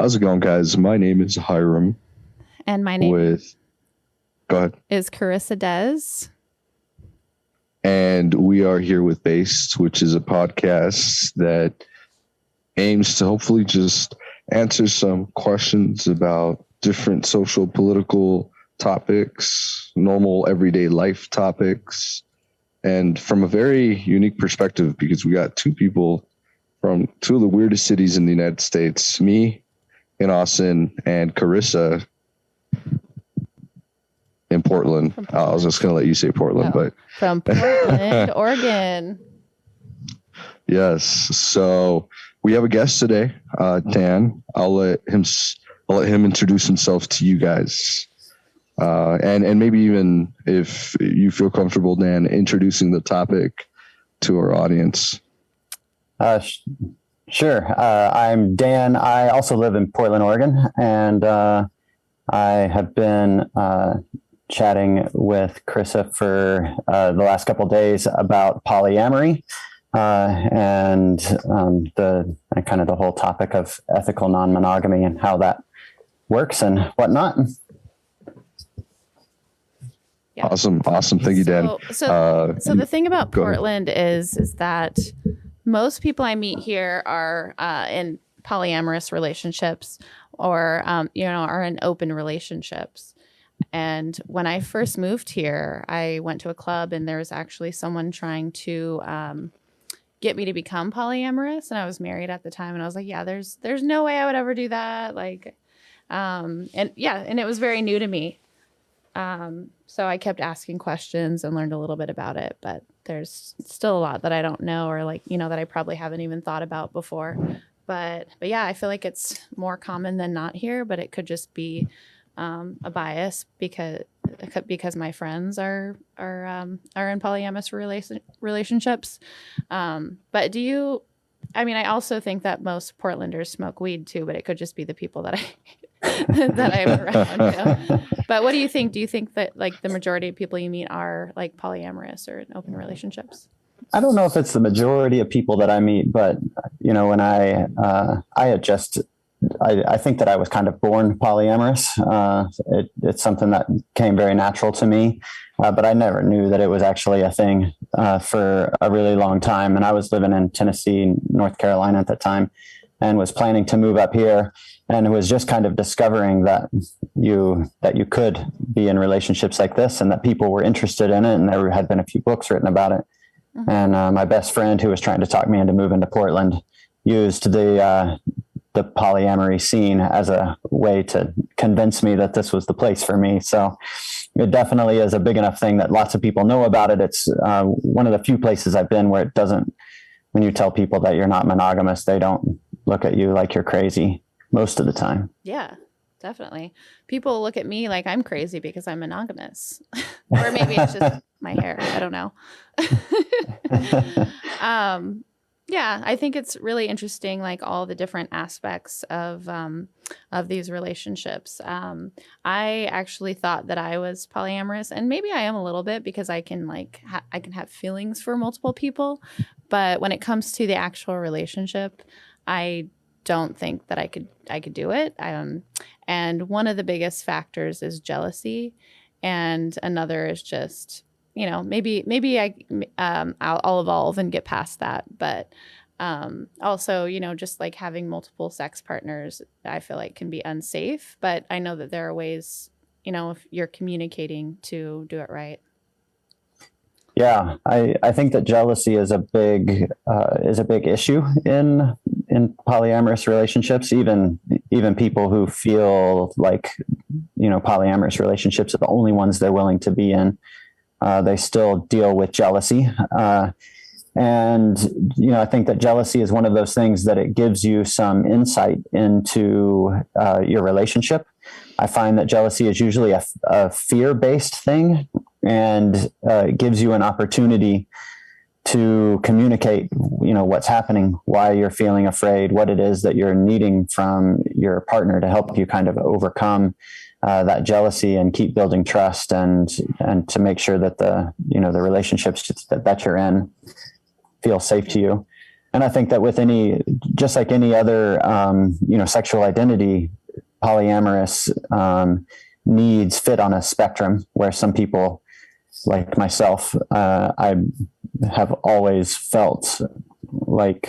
How's it going, guys? My name is Hiram. And my name Go ahead. is Carissa Des. And we are here with Based, which is a podcast that aims to hopefully just answer some questions about different social, political topics, normal everyday life topics, and from a very unique perspective because we got two people from two of the weirdest cities in the United States, me in Austin and Carissa in Portland. I was just going to let you say Portland, but from Portland, Oregon. Yes. So we have a guest today, Dan. I'll let him introduce himself to you guys. And maybe even if you feel comfortable, Dan, introducing the topic to our audience. Sure. I'm Dan. I also live in Portland, Oregon, and I have been chatting with Carissa for the last couple of days about polyamory and the whole topic of ethical non-monogamy and how that works and whatnot. Yeah. Awesome. Thank you, Dan. So the thing about Portland is that most people I meet here are in polyamorous relationships or, are in open relationships. And when I first moved here, I went to a club and there was actually someone trying to get me to become polyamorous. And I was married at the time. And I was like, yeah, there's no way I would ever do that. And it was very new to me. So I kept asking questions and learned a little bit about it, but there's still a lot that I don't know or that I probably haven't even thought about before. But yeah, I feel like it's more common than not here, but it could just be a bias because my friends are in polyamorous relationships. But I also think that most Portlanders smoke weed too, but it could just be the people that I'm around. But what do you think? Do you think that the majority of people you meet are polyamorous or in open relationships? I don't know if it's the majority of people that I meet, but when I think that I was kind of born polyamorous. It's something that came very natural to me, but I never knew that it was actually a thing for a really long time. And I was living in Tennessee, North Carolina at the time, and was planning to move up here, and was just kind of discovering that you could be in relationships like this, and that people were interested in it, and there had been a few books written about it. Mm-hmm. And my best friend, who was trying to talk me into moving to Portland, used the polyamory scene as a way to convince me that this was the place for me. So it definitely is a big enough thing that lots of people know about it. It's one of the few places I've been where it doesn't, when you tell people that you're not monogamous, they don't look at you like you're crazy most of the time. Yeah, definitely. People look at me like I'm crazy because I'm monogamous. Or maybe it's just my hair. I don't know. Yeah, I think it's really interesting, all the different aspects of these relationships. I actually thought that I was polyamorous, and maybe I am a little bit because I can I can have feelings for multiple people. But when it comes to the actual relationship, I don't think that I could do it. And one of the biggest factors is jealousy, and another is just, maybe I'll evolve and get past that. But also, just having multiple sex partners, I feel like can be unsafe. But I know that there are ways, if you're communicating, to do it right. Yeah, I think that jealousy is a big issue in polyamorous relationships. Even people who feel like polyamorous relationships are the only ones they're willing to be in, they still deal with jealousy. And I think that jealousy is one of those things that it gives you some insight into your relationship. I find that jealousy is usually a fear-based thing, and it gives you an opportunity to communicate, what's happening, why you're feeling afraid, what it is that you're needing from your partner to help you kind of overcome that jealousy and keep building trust, and to make sure that the relationships that you're in feel safe to you. And I think that with just like any other, sexual identity, polyamorous needs fit on a spectrum where some people, like myself, I have always felt like,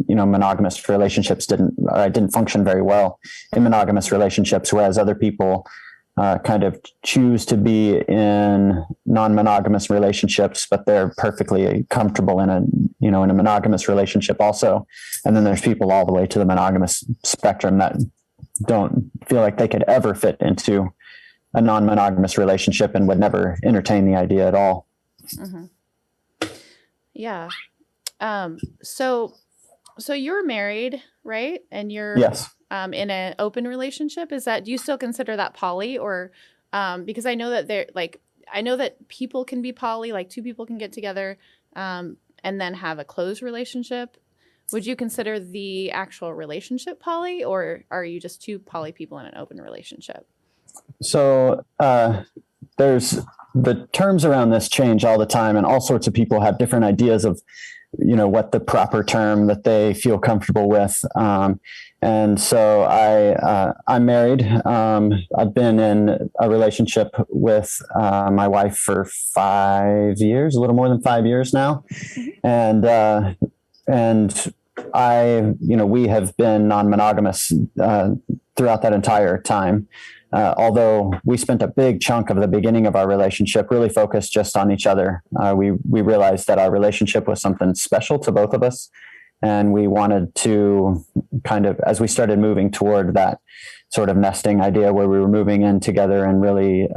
monogamous relationships didn't function very well in monogamous relationships, whereas other people kind of choose to be in non-monogamous relationships, but they're perfectly comfortable in a monogamous relationship also. And then there's people all the way to the monogamous spectrum that don't feel like they could ever fit into a non-monogamous relationship and would never entertain the idea at all. Mm-hmm. Yeah. So you're married, right? And you're yes. In an open relationship. Do you still consider that poly, or because I know that people can be poly, like two people can get together and then have a closed relationship. Would you consider the actual relationship poly, or are you just two poly people in an open relationship? So there's the terms around this change all the time, and all sorts of people have different ideas of what the proper term that they feel comfortable with. And so I'm married. I've been in a relationship with my wife for 5 years, a little more than 5 years now. And we have been non-monogamous throughout that entire time. Although we spent a big chunk of the beginning of our relationship really focused just on each other. We realized that our relationship was something special to both of us. And we wanted to kind of, as we started moving toward that sort of nesting idea where we were moving in together and really,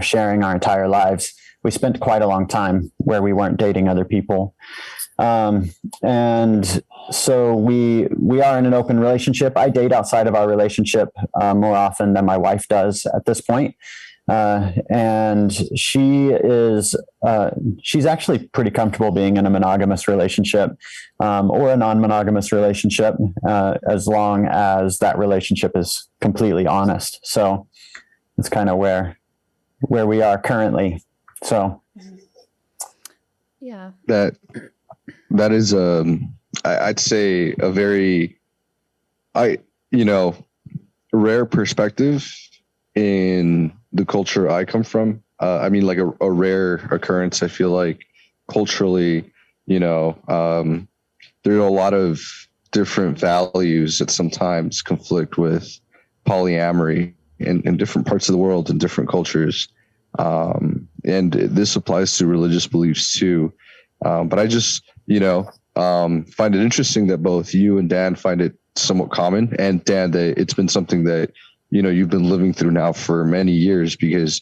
sharing our entire lives, we spent quite a long time where we weren't dating other people. And so we are in an open relationship. I date outside of our relationship more often than my wife does at this point. And she's actually pretty comfortable being in a monogamous relationship or a non-monogamous relationship as long as that relationship is completely honest. So it's kind of where we are currently. So yeah, that is I'd say a very rare perspective in the culture I come from. Like a rare occurrence. I feel like culturally, there are a lot of different values that sometimes conflict with polyamory in different parts of the world and different cultures. And this applies to religious beliefs too. But I just, find it interesting that both you and Dan find it somewhat common. And Dan, that it's been something that, you've been living through now for many years, because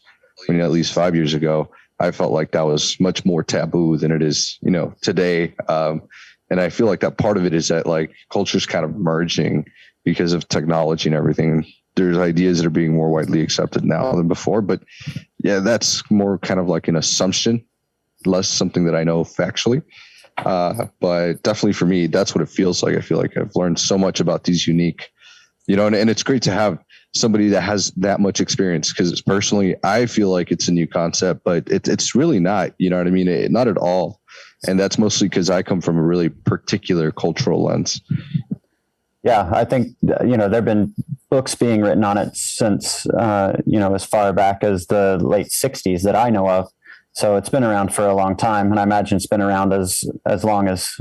at least 5 years ago, I felt like that was much more taboo than it is, today. And I feel like that part of it is that like culture's kind of merging because of technology and everything. There's ideas that are being more widely accepted now than before, but yeah, that's more kind of like an assumption, less something that I know factually. But definitely for me, that's what it feels like. I feel like I've learned so much about these unique, and it's great to have somebody that has that much experience, because personally, I feel like it's a new concept, but it's really not, you know what I mean? Not at all. And that's mostly because I come from a really particular cultural lens. Yeah, I think, there've been books being written on it since, as far back as the late 60s that I know of. So it's been around for a long time, and I imagine it's been around as long as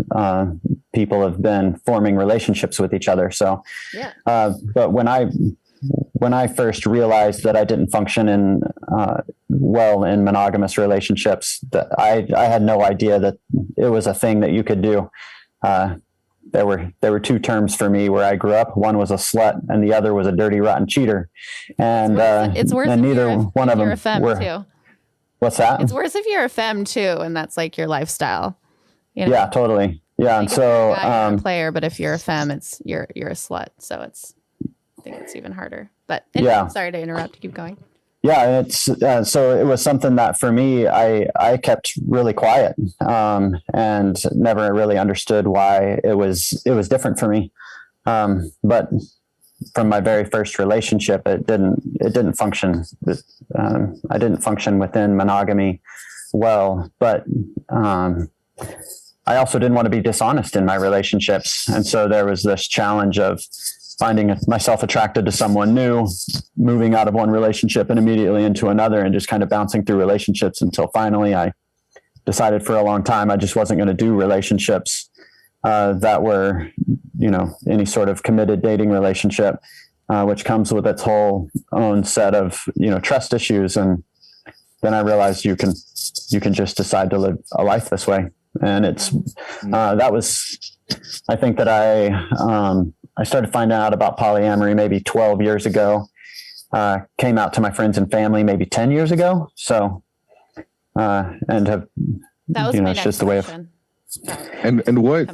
people have been forming relationships with each other. So, yeah. But when I first realized that I didn't function in monogamous relationships, that I had no idea that it was a thing that you could do. There were two terms for me where I grew up. One was a slut, and the other was a dirty, rotten cheater. And it's worse. And neither one of them were. Too. What's that? It's worse if you're a femme too, and that's like your lifestyle. Yeah, totally. Yeah, and so you're a player, but if you're a femme, you're a slut. So I think it's even harder. But anyway, yeah. Sorry to interrupt. Keep going. Yeah, it's so it was something that for me, I kept really quiet and never really understood why it was different for me. But from my very first relationship, it didn't function. I didn't function within monogamy well, but I also didn't want to be dishonest in my relationships. And so there was this challenge of finding myself attracted to someone new, moving out of one relationship and immediately into another, and just kind of bouncing through relationships until finally I decided for a long time I just wasn't going to do relationships that were, any sort of committed dating relationship, which comes with its whole own set of, trust issues. And then I realized you can just decide to live a life this way. And it's, I think that I started finding out about polyamory maybe 12 years ago, came out to my friends and family maybe 10 years ago. So, and have, that was my it's next just the way of, question. And what,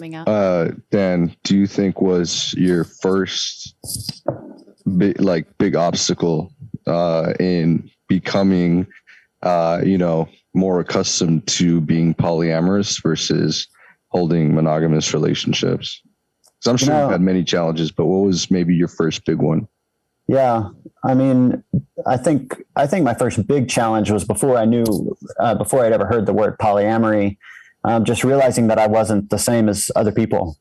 Dan, do you think was your first big obstacle, in becoming, more accustomed to being polyamorous versus holding monogamous relationships? Because I'm sure you've had many challenges, but what was maybe your first big one? Yeah, I mean, I think my first big challenge was before I'd ever heard the word polyamory, just realizing that I wasn't the same as other people.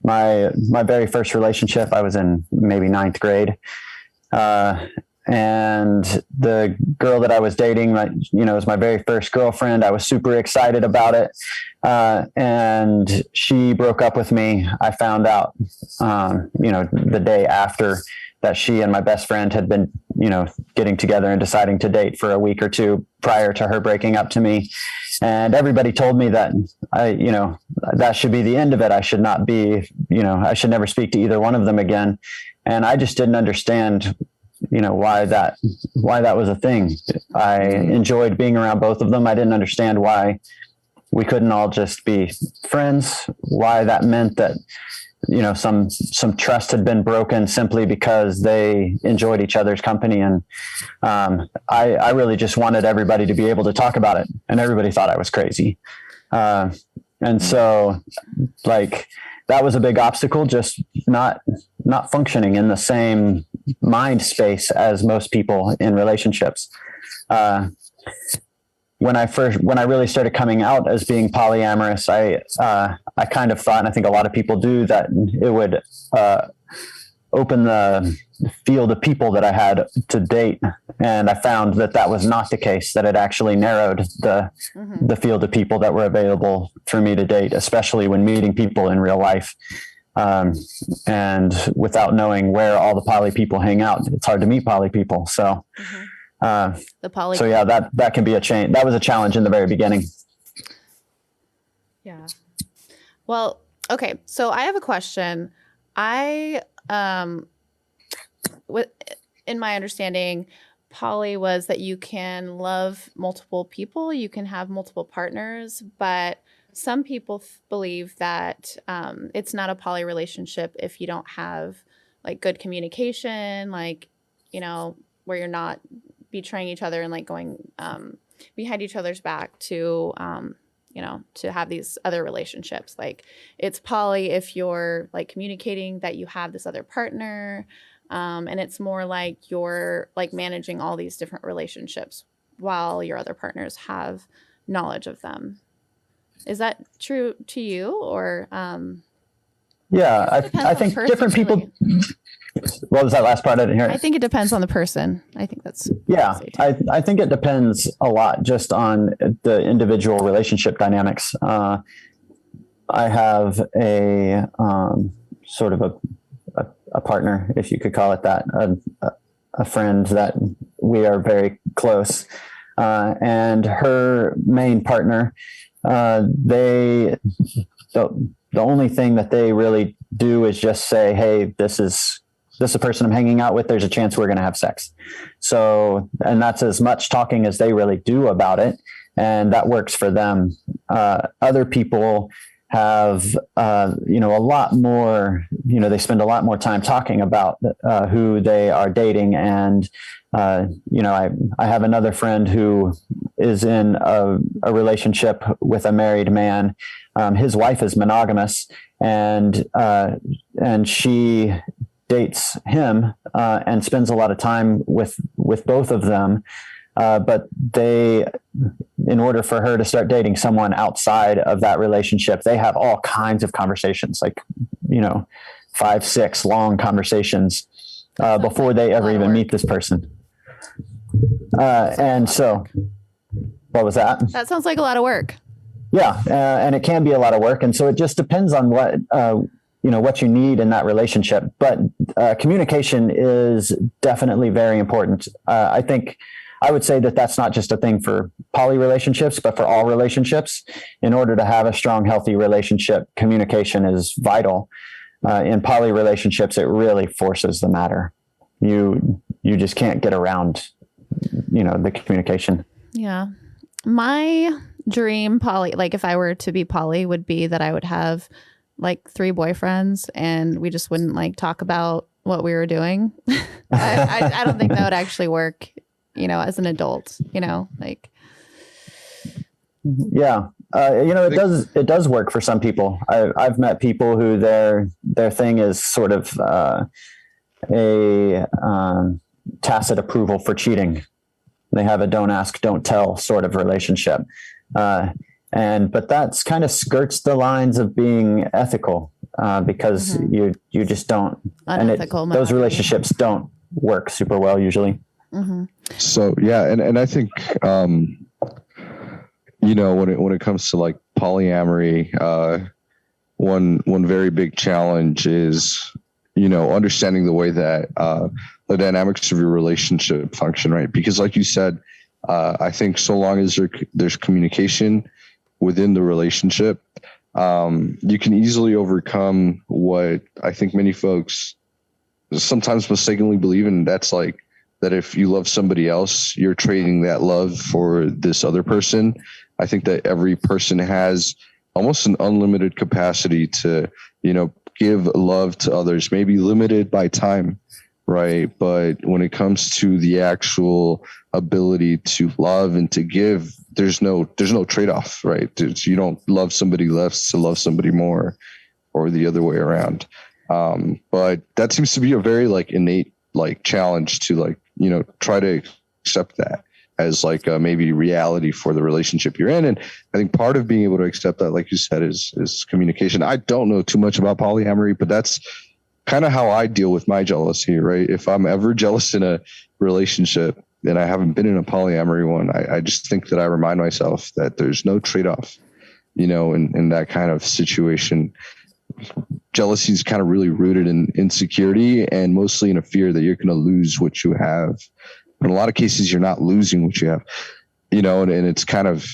My very first relationship, I was in maybe 9th grade. And the girl that I was dating, was my very first girlfriend. I was super excited about it. And she broke up with me. I found out, the day after that she and my best friend had been, getting together and deciding to date for a week or two prior to her breaking up to me. And everybody told me that that should be the end of it. I should not be, I should never speak to either one of them again. And I just didn't understand, why that was a thing. I enjoyed being around both of them. I didn't understand why we couldn't all just be friends, why that meant that, some trust had been broken simply because they enjoyed each other's company. And I really just wanted everybody to be able to talk about it, and everybody thought I was crazy. And so that was a big obstacle, just not functioning in the same mind space as most people in relationships. When I really started coming out as being polyamorous, I kind of thought, and I think a lot of people do, that it would open the field of people that I had to date. And I found that was not the case, that it actually narrowed the field of people that were available for me to date, especially when meeting people in real life. And without knowing where all the poly people hang out, it's hard to meet poly people. So, so yeah, that can be a change. That was a challenge in the very beginning. Yeah. Well, okay. So I have a question. In my understanding, poly was that you can love multiple people, you can have multiple partners, but some people believe that it's not a poly relationship if you don't have good communication, where you're not betraying each other and going behind each other's back to to have these other relationships. It's poly if you're communicating that you have this other partner, and it's more like you're managing all these different relationships while your other partners have knowledge of them. Is that true to you, or? Yeah, I think different people. What was that last part? I didn't hear it. I think it depends on the person. I think that's. Yeah, I think it depends a lot just on the individual relationship dynamics. I have a sort of a partner, if you could call it that, a friend that we are very close, and her main partner. The only thing that they really do is just say, hey, this is a person I'm hanging out with. There's a chance we're going to have sex. So, and that's as much talking as they really do about it. And that works for them. Other people have, a lot more, they spend a lot more time talking about who they are dating. And, I have another friend who is in a relationship with a married man. His wife is monogamous, and she dates him and spends a lot of time with both of them. But they in order for her to start dating someone outside of that relationship, they have all kinds of conversations, like, 5, 6 long conversations before they ever even meet this person. And so, what was that? That sounds like a lot of work. Yeah, and it can be a lot of work, and so it just depends on what you need in that relationship. But communication is definitely very important. I think I would say that that's not just a thing for poly relationships, but for all relationships. In order to have a strong, healthy relationship, communication is vital. In poly relationships, it really forces the matter. You just can't get around, the communication. Yeah. My dream poly, like if I were to be poly, would be that I would have like 3 boyfriends and we just wouldn't like talk about what we were doing. I don't think that would actually work, as an adult, like. Yeah. It does work for some people. I've met people who their thing is sort of a tacit approval for cheating. They have a don't ask, don't tell sort of relationship. But that's kind of skirts the lines of being ethical because you just don't. Unethical. And those relationships don't work super well usually. Mm-hmm. So, yeah. And I think, when it comes to like polyamory, one very big challenge is, understanding the way that the dynamics of your relationship function, right? Because like you said, I think so long as there's communication within the relationship, you can easily overcome what I think many folks sometimes mistakenly believe, and that's like that if you love somebody else, you're trading that love for this other person. I think that every person has almost an unlimited capacity to, give love to others, maybe limited by time, right? But when it comes to the actual ability to love and to give, there's no trade-off, right? You don't love somebody less to love somebody more, or the other way around. But that seems to be a very like innate like challenge to like, try to accept that as like maybe reality for the relationship you're in. And I think part of being able to accept that, like you said, is communication. I don't know too much about polyamory, but that's kind of how I deal with my jealousy, right? If I'm ever jealous in a relationship and I haven't been in a polyamory one, I just think that I remind myself that there's no trade-off, in that kind of situation. Jealousy is kind of really rooted in insecurity and mostly in a fear that you're going to lose what you have. But in a lot of cases, you're not losing what you have, and it's kind of,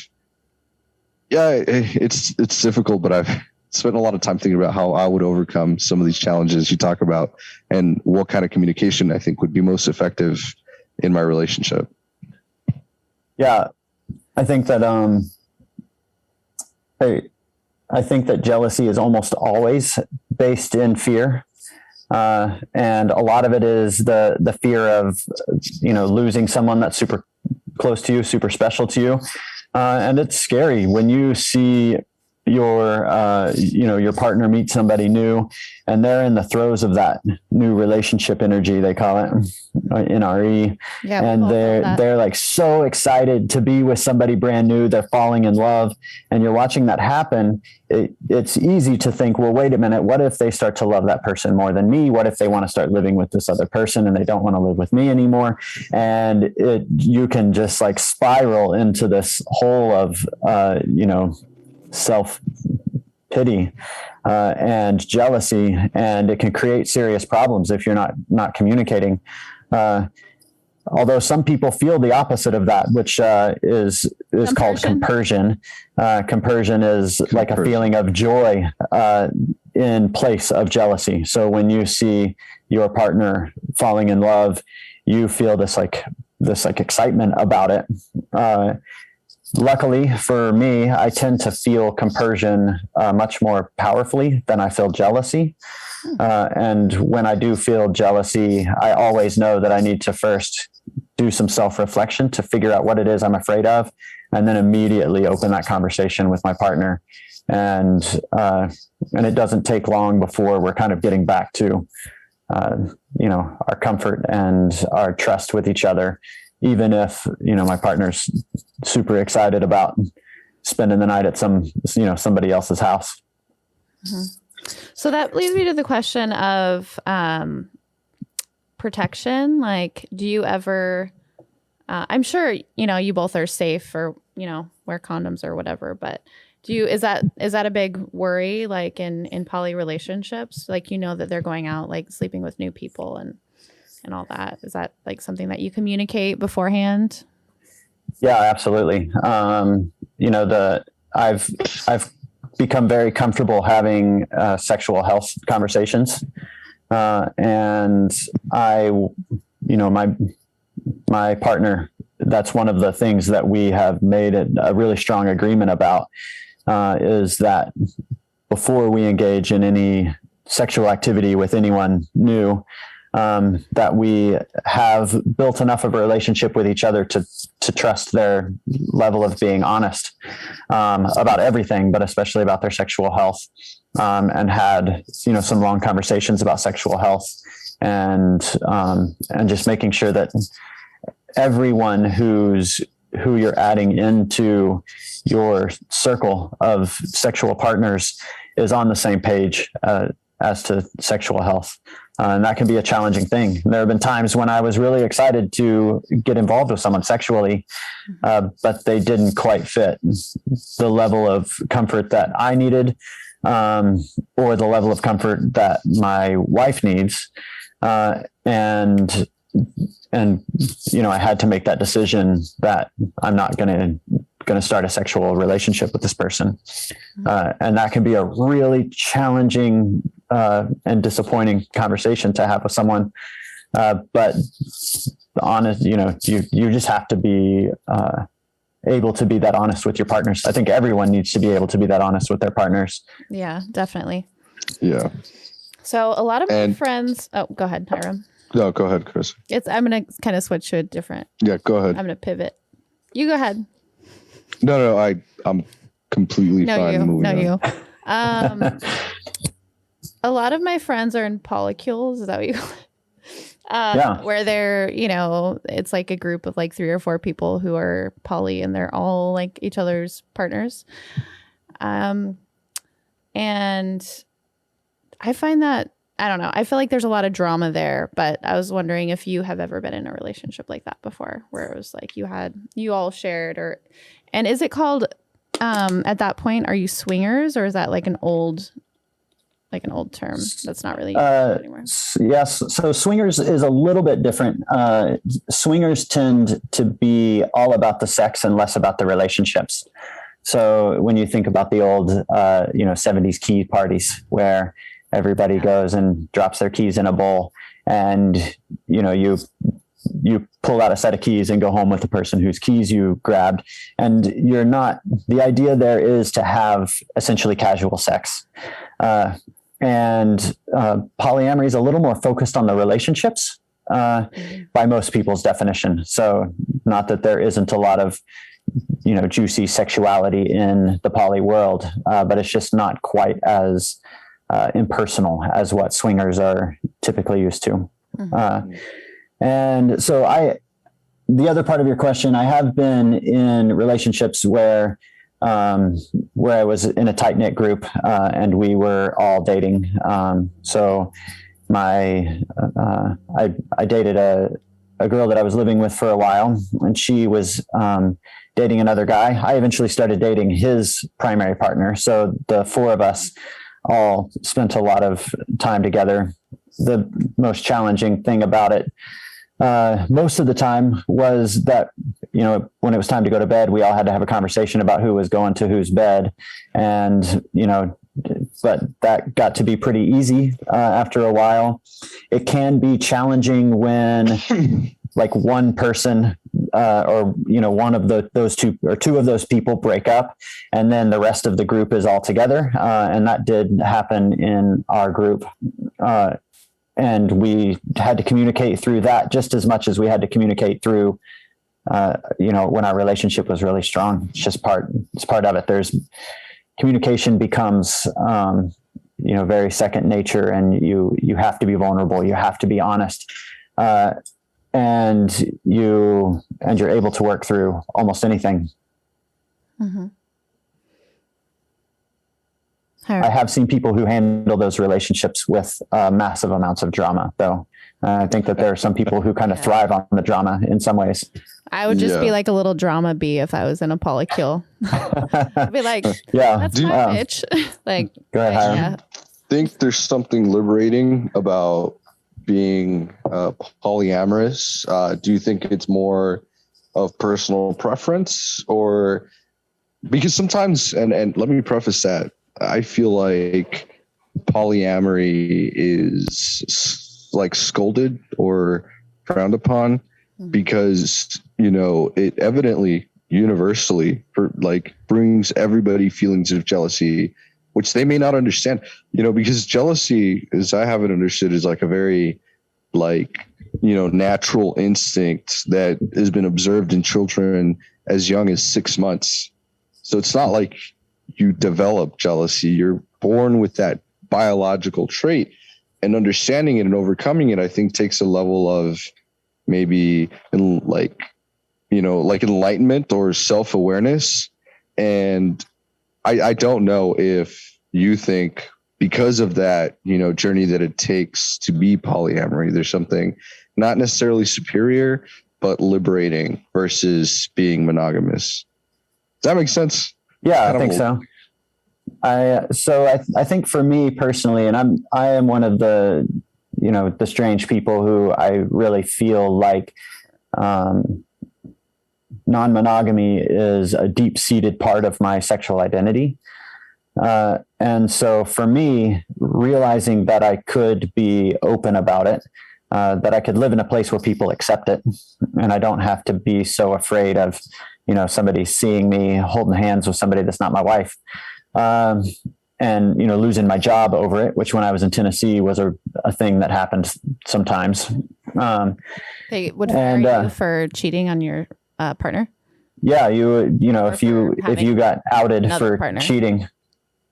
it's difficult, but I've spent a lot of time thinking about how I would overcome some of these challenges you talk about and what kind of communication I think would be most effective in my relationship. Yeah, I think that, I think that jealousy is almost always based in fear. And a lot of it is the fear of, losing someone that's super close to you, super special to you. And it's scary when you see your partner meet somebody new and they're in the throes of that new relationship energy, they call it NRE. Yeah, and they're like so excited to be with somebody brand new. They're falling in love and you're watching that happen. It's easy to think, well, wait a minute, what if they start to love that person more than me? What if they want to start living with this other person and they don't want to live with me anymore? And you can just like spiral into this hole of, self-pity and jealousy, and it can create serious problems if you're not communicating. Although some people feel the opposite of that, which is called compersion. Compersion is like a feeling of joy in place of jealousy. So when you see your partner falling in love, you feel this excitement about it. Luckily for me, I tend to feel compersion much more powerfully than I feel jealousy. And when I do feel jealousy, I always know that I need to first do some self-reflection to figure out what it is I'm afraid of, and then immediately open that conversation with my partner. And it doesn't take long before we're kind of getting back to, our comfort and our trust with each other. Even if, my partner's super excited about spending the night at somebody else's house. Mm-hmm. So that leads me to the question of protection. Like, do you ever, I'm sure, you both are safe or, wear condoms or whatever, but is that a big worry, like in poly relationships? Like, that they're going out, like sleeping with new people and all that. Is that like something that you communicate beforehand? Yeah, absolutely. I've become very comfortable having sexual health conversations. And my partner, that's one of the things that we have made a really strong agreement about, is that before we engage in any sexual activity with anyone new, that we have built enough of a relationship with each other to trust their level of being honest about everything, but especially about their sexual health, and had some long conversations about sexual health, and just making sure that everyone who you're adding into your circle of sexual partners is on the same page as to sexual health. And that can be a challenging thing. There have been times when I was really excited to get involved with someone sexually, but they didn't quite fit the level of comfort that I needed, or the level of comfort that my wife needs. And I had to make that decision that I'm not going to start a sexual relationship with this person. And that can be a really challenging and disappointing conversation to have with someone. But honest, you just have to be able to be that honest with your partners. I think everyone needs to be able to be that honest with their partners. Yeah, definitely. Yeah. So a lot of my friends, go ahead, Hiram. No, go ahead, Chris. I'm going to kind of switch to a different. Yeah, go ahead. I'm going to pivot. You go ahead. No, I'm completely fine moving on. A lot of my friends are in polycules. Is that what you call it? Yeah. Where they're, it's like a group of like 3 or 4 people who are poly and they're all like each other's partners. And I find that, I don't know, I feel like there's a lot of drama there, but I was wondering if you have ever been in a relationship like that before, where it was like you all shared, and is it called, at that point, are you swingers, or is that like an old term that's not really used anymore? Yes. So swingers is a little bit different. Swingers tend to be all about the sex and less about the relationships. So when you think about the old, 70s key parties where everybody goes and drops their keys in a bowl, and, you pull out a set of keys and go home with the person whose keys you grabbed. And the idea there is to have essentially casual sex. And polyamory is a little more focused on the relationships by most people's definition. So not that there isn't a lot of, juicy sexuality in the poly world, but it's just not quite as impersonal as what swingers are typically used to. Mm-hmm. And so the other part of your question, I have been in relationships where I was in a tight knit group, and we were all dating. So I dated a girl that I was living with for a while, and she was dating another guy. I eventually started dating his primary partner. So the 4 of us all spent a lot of time together. The most challenging thing about it, most of the time, was that, when it was time to go to bed, we all had to have a conversation about who was going to whose bed. And, but that got to be pretty easy after a while. It can be challenging when like one person one of those 2 or 2 of those people break up, and then the rest of the group is all together. And that did happen in our group. And we had to communicate through that just as much as we had to communicate through, when our relationship was really strong. It's part of it. Communication becomes, very second nature, and you have to be vulnerable. You have to be honest. and you're able to work through almost anything. Mm-hmm. I have seen people who handle those relationships with massive amounts of drama, though. I think that there are some people who kind of thrive on the drama in some ways. I would just be like a little drama bee if I was in a polycule. I'd be like, that's my bitch. Like, go ahead, Hiram. Yeah. Think there's something liberating about being polyamorous? Do you think it's more of personal preference, or because sometimes, and let me preface that, I feel like polyamory is like scolded or frowned upon because, it evidently universally brings everybody feelings of jealousy, which they may not understand, because jealousy, as I have it understood, is like a very natural instinct that has been observed in children as young as 6 months. So it's not like you develop jealousy. You're born with that biological trait, and understanding it and overcoming it, I think, takes a level of maybe enlightenment or self-awareness. And I don't know if you think because of that, journey that it takes to be polyamory, there's something not necessarily superior, but liberating versus being monogamous. Does that make sense? Yeah, I think so. I think for me personally, and I am one of the strange people who I really feel like non-monogamy is a deep-seated part of my sexual identity. And so for me, realizing that I could be open about it, that I could live in a place where people accept it, and I don't have to be so afraid of, somebody seeing me holding hands with somebody that's not my wife, and, losing my job over it, which when I was in Tennessee was a thing that happened sometimes. They would fire you for cheating on your partner? Yeah, if you got outed for cheating.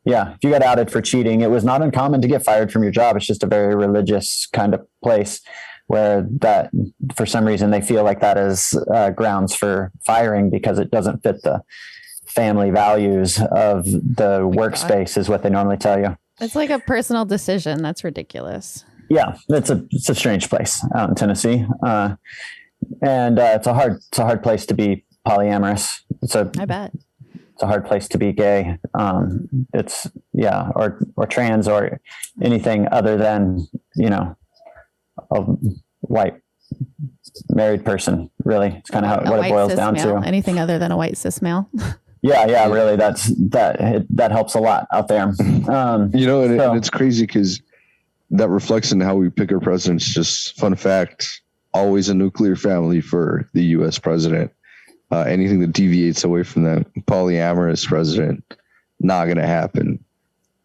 Yeah, if you got outed for cheating, it was not uncommon to get fired from your job. It's just a very religious kind of place where that, for some reason, they feel like that is grounds for firing because it doesn't fit the family values of the workspace, is what they normally tell you. It's like a personal decision. That's ridiculous. Yeah, it's a strange place out in Tennessee, and it's a hard place to be polyamorous. I bet. It's a hard place to be gay. Or trans or anything other than, a white married person. Really, it's kind of what it boils down to. Anything other than a white cis male. Yeah, really. That helps a lot out there. And it's crazy because that reflects in how we pick our presidents. Just fun fact, always a nuclear family for the U.S. president. Anything that deviates away from that polyamorous president, not going to happen.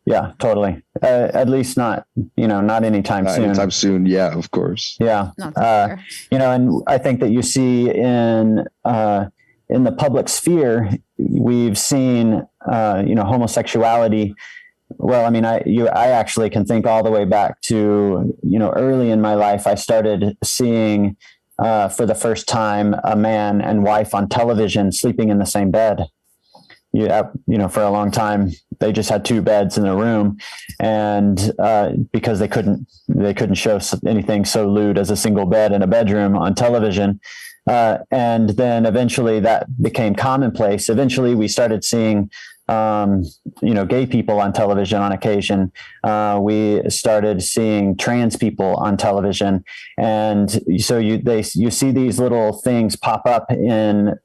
Yeah, totally. At least not anytime soon. Anytime soon. Yeah, of course. Yeah. And I think that you see in the public sphere, we've seen, homosexuality. Well, I mean, I actually can think all the way back to, early in my life, I started seeing for the first time a man and wife on television sleeping in the same bed. For a long time, they just had two beds in the room, and because they couldn't show anything so lewd as a single bed in a bedroom on television. And then eventually that became commonplace. Eventually we started seeing, gay people on television on occasion. We started seeing trans people on television. And so you see these little things pop up in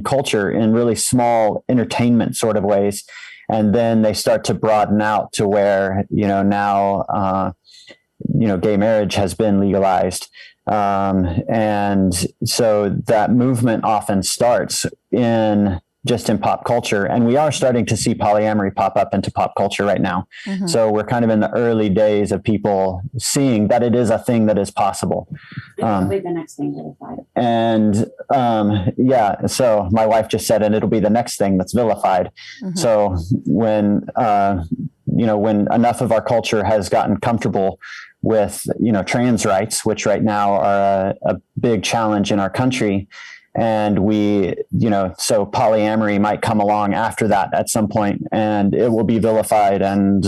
culture in really small entertainment sort of ways. And then they start to broaden out to where, now, gay marriage has been legalized. And so that movement often starts in pop culture. And we are starting to see polyamory pop up into pop culture right now. Mm-hmm. So we're kind of in the early days of people seeing that it is a thing that is possible. It'll be the next thing vilified. And so my wife just said, and it'll be the next thing that's vilified. Mm-hmm. So when enough of our culture has gotten comfortable with, trans rights, which right now are a big challenge in our country. And so polyamory might come along after that at some point, and it will be vilified, and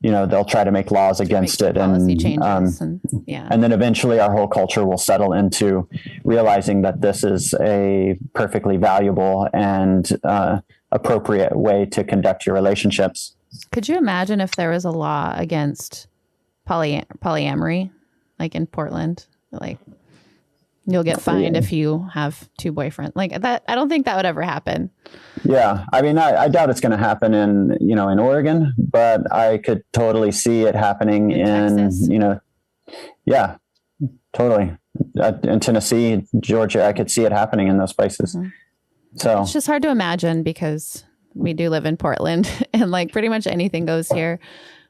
they'll try to make laws against it, and changes and then eventually our whole culture will settle into realizing that this is a perfectly valuable and appropriate way to conduct your relationships. Could you imagine if there was a law against polyamory, like in Portland? Like, you'll get fined if you have two boyfriends like that. I don't think that would ever happen. Yeah. I mean, I doubt it's going to happen in Oregon, but I could totally see it happening in Texas? Yeah, totally. In Tennessee, Georgia, I could see it happening in those places. Mm-hmm. So it's just hard to imagine because we do live in Portland and like pretty much anything goes here,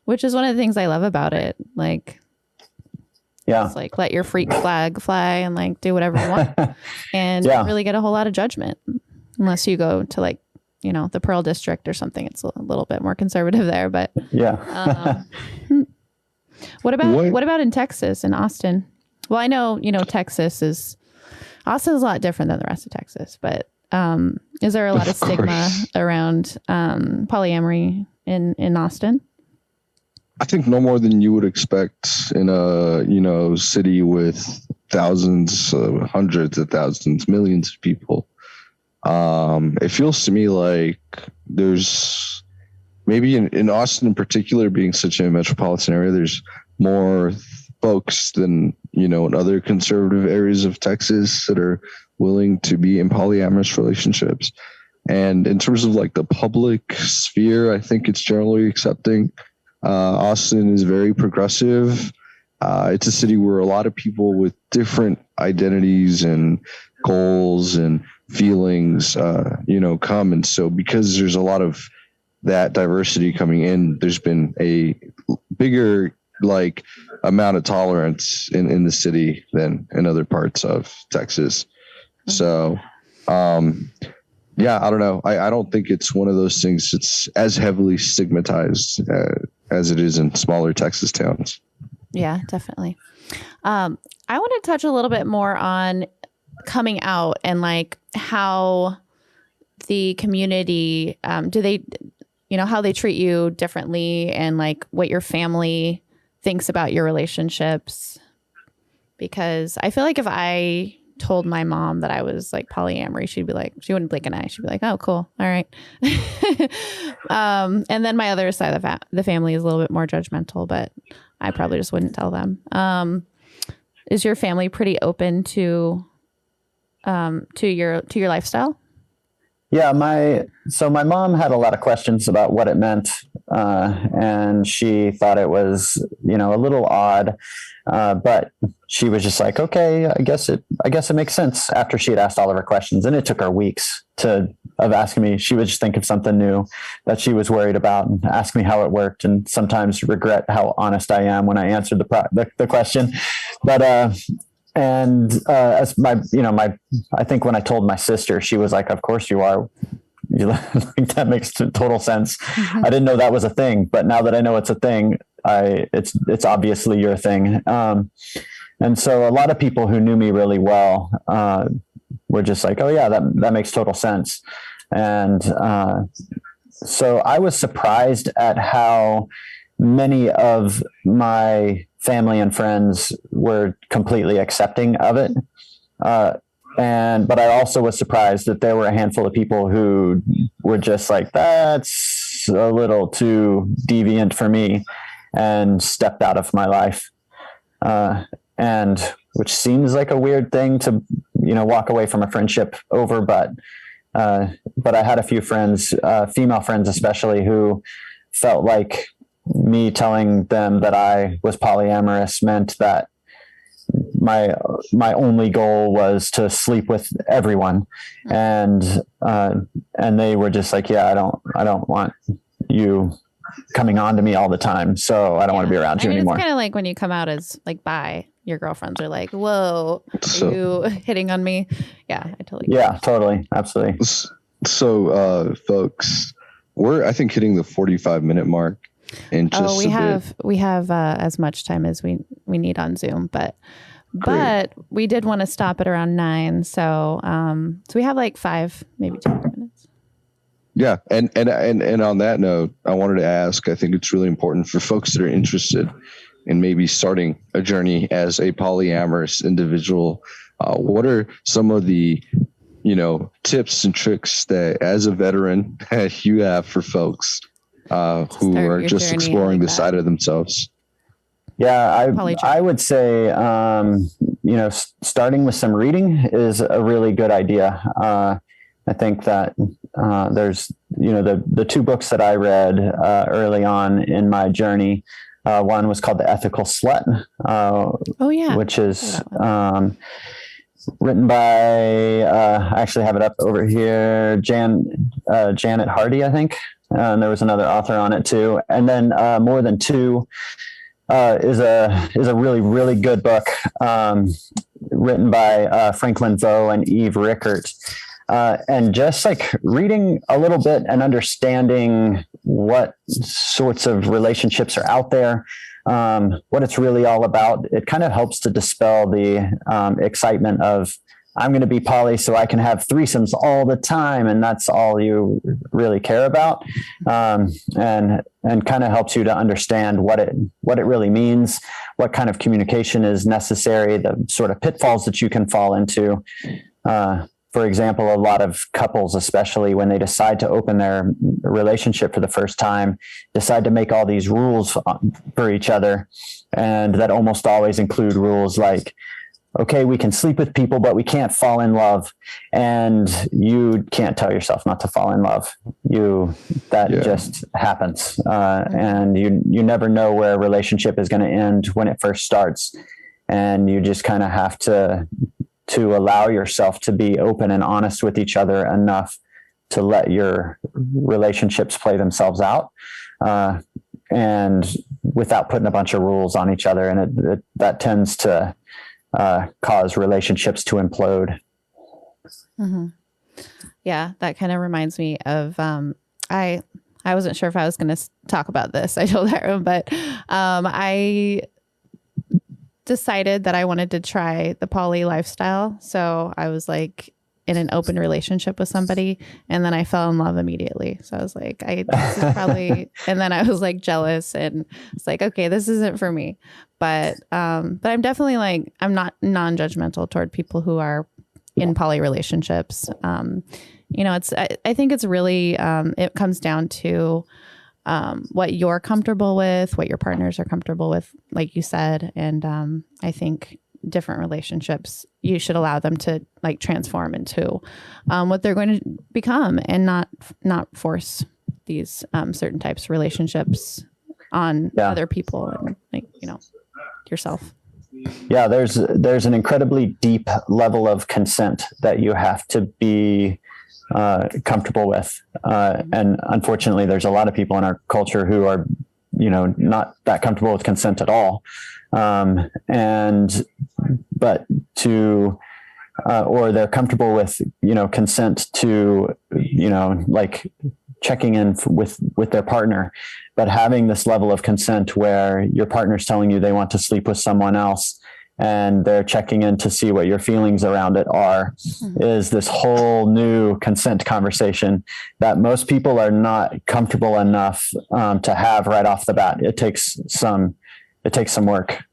which is one of the things I love about it. Like, it's like let your freak flag fly and like do whatever you want and really get a whole lot of judgment unless you go to like, the Pearl District or something. It's a little bit more conservative there, but what about in Texas, in Austin? Well, I know, Austin's a lot different than the rest of Texas, but is there a lot of stigma around polyamory in Austin? I think no more than you would expect in a, city with thousands, hundreds of thousands, millions of people. It feels to me like there's maybe in Austin in particular, being such a metropolitan area, there's more folks than, in other conservative areas of Texas that are willing to be in polyamorous relationships. And in terms of like the public sphere, I think it's generally accepting. Austin is very progressive. It's a city where a lot of people with different identities and goals and feelings, come. And so because there's a lot of that diversity coming in, there's been a bigger amount of tolerance in the city than in other parts of Texas. So, I don't know. I don't think it's one of those things that's as heavily stigmatized as it is in smaller Texas towns. Yeah, definitely. I want to touch a little bit more on coming out and like how the community, do they, how they treat you differently and like what your family thinks about your relationships. Because I feel like if I told my mom that I was like polyamory, she wouldn't blink an eye. She'd be like, oh, cool. All right. And then my other side of the family is a little bit more judgmental, but I probably just wouldn't tell them. Is your family pretty open to your lifestyle? Yeah, my mom had a lot of questions about what it meant, and she thought it was, a little odd, but she was just like, okay, I guess it makes sense after she had asked all of her questions, and it took her weeks of asking me. She would just think of something new that she was worried about and ask me how it worked, and sometimes regret how honest I am when I answered the question, but. As I think when I told my sister, she was like, of course you are. That makes total sense. Mm-hmm. I didn't know that was a thing, but now that I know it's a thing, it's obviously your thing. And so a lot of people who knew me really well, were just like, oh yeah, that makes total sense. And, so I was surprised at how many of my family and friends were completely accepting of it. But I also was surprised that there were a handful of people who were just like, that's a little too deviant for me, and stepped out of my life. And which seems like a weird thing to, walk away from a friendship over. But I had a few friends, female friends especially, who felt like me telling them that I was polyamorous meant that my only goal was to sleep with everyone. And they were just like, yeah, I don't want you coming on to me all the time. So I don't want to be around you anymore. It's kind of like when you come out as like bi, your girlfriends are like, whoa, are you hitting on me? Yeah, I totally. Yeah, totally. Absolutely. So, folks, we're, I think, hitting the 45-minute mark. in just we have as much time as we need on Zoom, but we did want to stop at around 9. So we have like 5, maybe 10 minutes. Yeah. And on that note, I wanted to ask, I think it's really important for folks that are interested in maybe starting a journey as a polyamorous individual. What are some of the, tips and tricks that as a veteran you have for folks who are just exploring the side of themselves? Yeah, I would say, starting with some reading is a really good idea. I think that there's, the 2 books that I read early on in my journey. One was called The Ethical Slut. Which is written by, I actually have it up over here, Janet Hardy, I think. And there was another author on it too. And then More Than Two is a really, really good book written by Franklin Vo and Eve Rickert. And just like reading a little bit and understanding what sorts of relationships are out there, what it's really all about, it kind of helps to dispel the excitement of, I'm going to be poly so I can have threesomes all the time, and that's all you really care about, and kind of helps you to understand what it really means, what kind of communication is necessary, the sort of pitfalls that you can fall into. For example, a lot of couples, especially when they decide to open their relationship for the first time, decide to make all these rules for each other, and that almost always include rules like, okay, we can sleep with people, but we can't fall in love. And you can't tell yourself not to fall in love. Just happens. And you never know where a relationship is going to end when it first starts. And you just kind of have to allow yourself to be open and honest with each other enough to let your relationships play themselves out. And without putting a bunch of rules on each other. And that tends to cause relationships to implode. Mm-hmm. Yeah, that kind of reminds me of I wasn't sure if I was going to talk about this. I told Hiram, but I decided that I wanted to try the poly lifestyle. So I was like in an open relationship with somebody, and then I fell in love immediately. So I was like, this is probably, and then I was like jealous, and it's like, okay, this isn't for me. But I'm definitely like, I'm not non-judgmental toward people who are in poly relationships. I think it's really, it comes down to what you're comfortable with, what your partners are comfortable with, like you said. And I think different relationships, you should allow them to like transform into what they're going to become, and not force these certain types of relationships on other people and yourself. Yeah, there's an incredibly deep level of consent that you have to be comfortable with. And unfortunately, there's a lot of people in our culture who are, not that comfortable with consent at all. Or they're comfortable with, consent to, like checking in with their partner, but having this level of consent where your partner's telling you they want to sleep with someone else and they're checking in to see what your feelings around it are, is this whole new consent conversation that most people are not comfortable enough to have right off the bat. It takes some work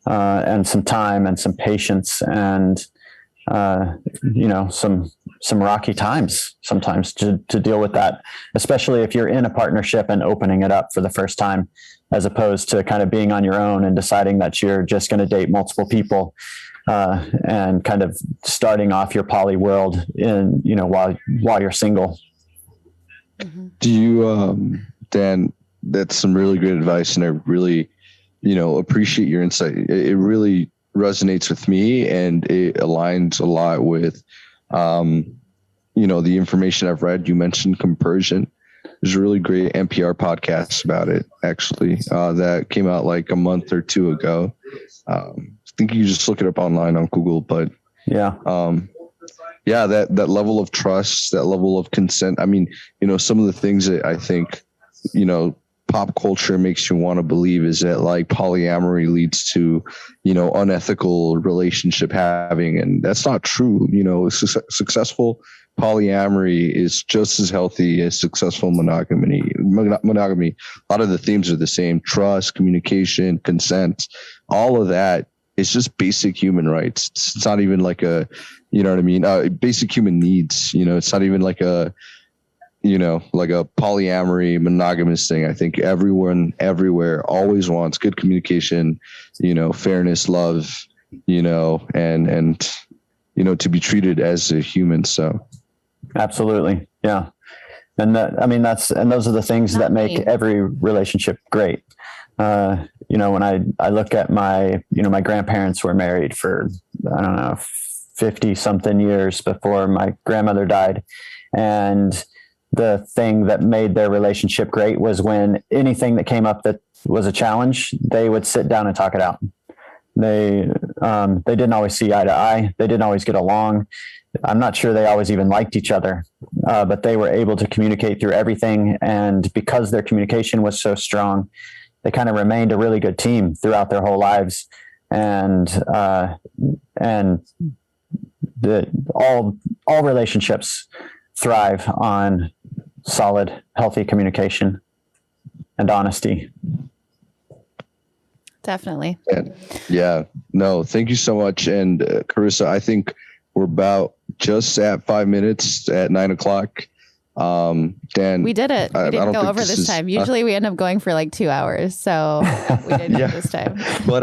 and some time and some patience and some rocky times sometimes to deal with that, especially if you're in a partnership and opening it up for the first time, as opposed to kind of being on your own and deciding that you're just going to date multiple people and kind of starting off your poly world in, while you're single. Do you, Dan, that's some really great advice, and I really, appreciate your insight. It really resonates with me, and it aligns a lot with, the information I've read. You mentioned compersion. There's a really great NPR podcast about it, actually, that came out like a month or two ago. I think you just look it up online on Google, but that level of trust, that level of consent. I mean, some of the things that I think, pop culture makes you want to believe is that like polyamory leads to, unethical relationship having. And that's not true. Successful polyamory is just as healthy as successful monogamy. A lot of the themes are the same: trust, communication, consent, all of that. It's just basic human rights. It's not even like a, basic human needs. It's not even like a, like a polyamory monogamous thing. I think everyone everywhere always wants good communication, fairness, love, and to be treated as a human. So absolutely. Yeah. And those are the things that make every relationship great. When I look at my grandparents were married for, 50 something years before my grandmother died. And the thing that made their relationship great was when anything that came up that was a challenge, they would sit down and talk it out. They didn't always see eye to eye. They didn't always get along. I'm not sure they always even liked each other, but they were able to communicate through everything. And because their communication was so strong, they kind of remained a really good team throughout their whole lives. And all relationships thrive on solid, healthy communication and honesty. Definitely. Yeah. No, thank you so much. And Carissa, I think we're about just at 5 minutes at 9:00. Dan, we did it. We didn't go over this time. Usually we end up going for like 2 hours. So we didn't this time. But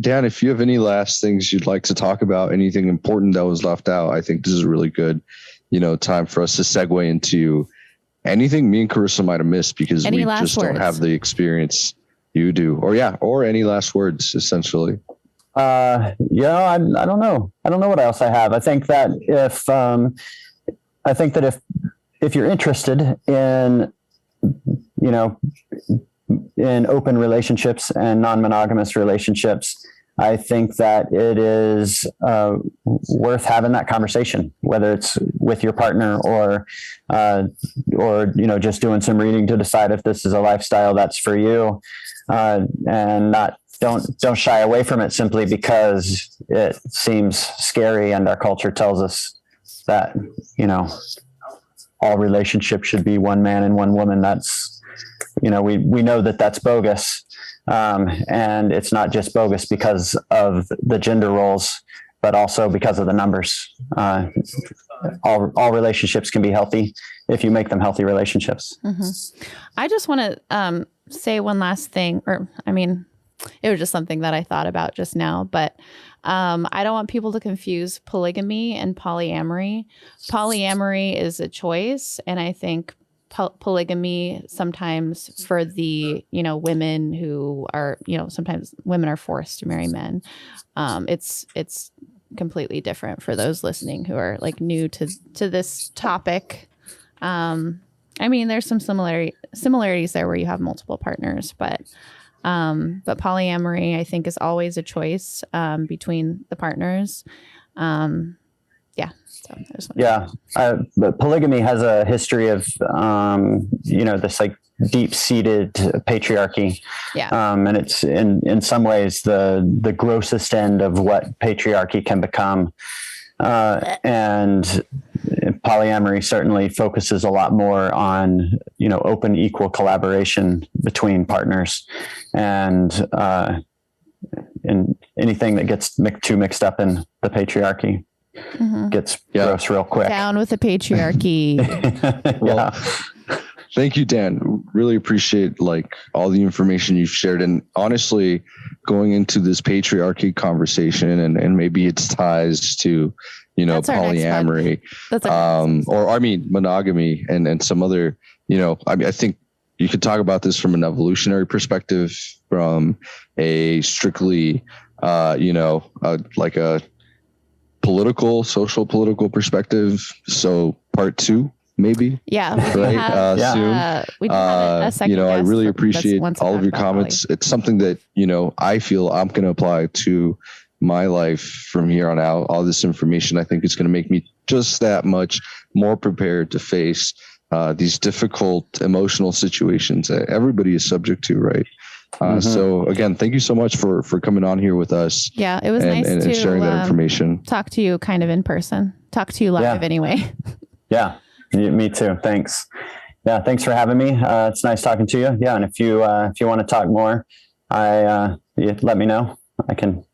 Dan, if you have any last things you'd like to talk about, anything important that was left out, I think this is a really good, time for us to segue into anything me and Carissa might have missed because we just don't have the experience you do. Or any last words, essentially. I don't know. I don't know what else I have. I think that if you're interested in open relationships and non-monogamous relationships, I think that it is worth having that conversation, whether it's with your partner or just doing some reading to decide if this is a lifestyle that's for you, and don't shy away from it simply because it seems scary and our culture tells us that all relationships should be one man and one woman. That's we know that that's bogus. And it's not just bogus because of the gender roles, but also because of the numbers. All relationships can be healthy if you make them healthy relationships. Mm-hmm. I just want to say one last thing, it was just something that I thought about just now, but I don't want people to confuse polygamy and polyamory. Polyamory is a choice, and I think polygamy sometimes for the women who are sometimes women are forced to marry men. It's completely different for those listening who are like new to this topic. There's some similarities there where you have multiple partners, but polyamory I think is always a choice between the partners. But polygamy has a history of, this like deep-seated patriarchy. Yeah. And it's in some ways the grossest end of what patriarchy can become. And polyamory certainly focuses a lot more on, open, equal collaboration between partners, and anything that gets too mixed up in the patriarchy. Mm-hmm. Gets gross real quick. Down with the patriarchy. Well, thank you, Dan. Really appreciate all the information you've shared. And honestly, going into this patriarchy conversation and maybe its ties to, polyamory, monogamy and some other, I think you could talk about this from an evolutionary perspective, from a strictly, like a social political perspective. So part 2, maybe. Yeah. Soon. We have a second I really appreciate all of your comments. It's something that, I feel I'm going to apply to my life from here on out. All this information, I think, is going to make me just that much more prepared to face these difficult emotional situations that everybody is subject to, right? So again, thank you so much for coming on here with us. Yeah, it was nice and to sharing that information. Talk to you kind of in person. Talk to you live anyway. Yeah, me too. Thanks. Yeah, thanks for having me. It's nice talking to you. Yeah, and if you want to talk more, let me know. I can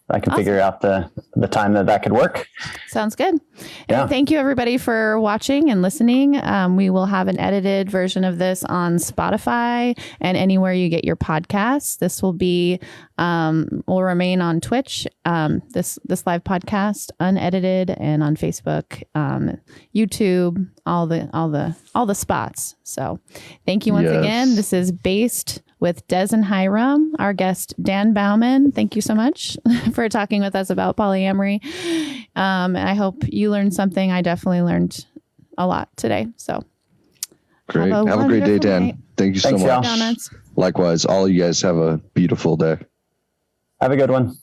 awesome. Figure out the time that could work. Sounds good. And thank you everybody for watching and listening. We will have an edited version of this on Spotify and anywhere you get your podcasts. This will be will remain on Twitch. This live podcast unedited and on Facebook, YouTube, all the spots. So thank you once again. This is Based with Des and Hiram, our guest, Dan Bauman. Thank you so much for talking with us about polyamory. And I hope you learned something. I definitely learned a lot today. So great. Have a great day, Dan. Night. Thank you so much. Donuts. Likewise, all of you guys have a beautiful day. Have a good one.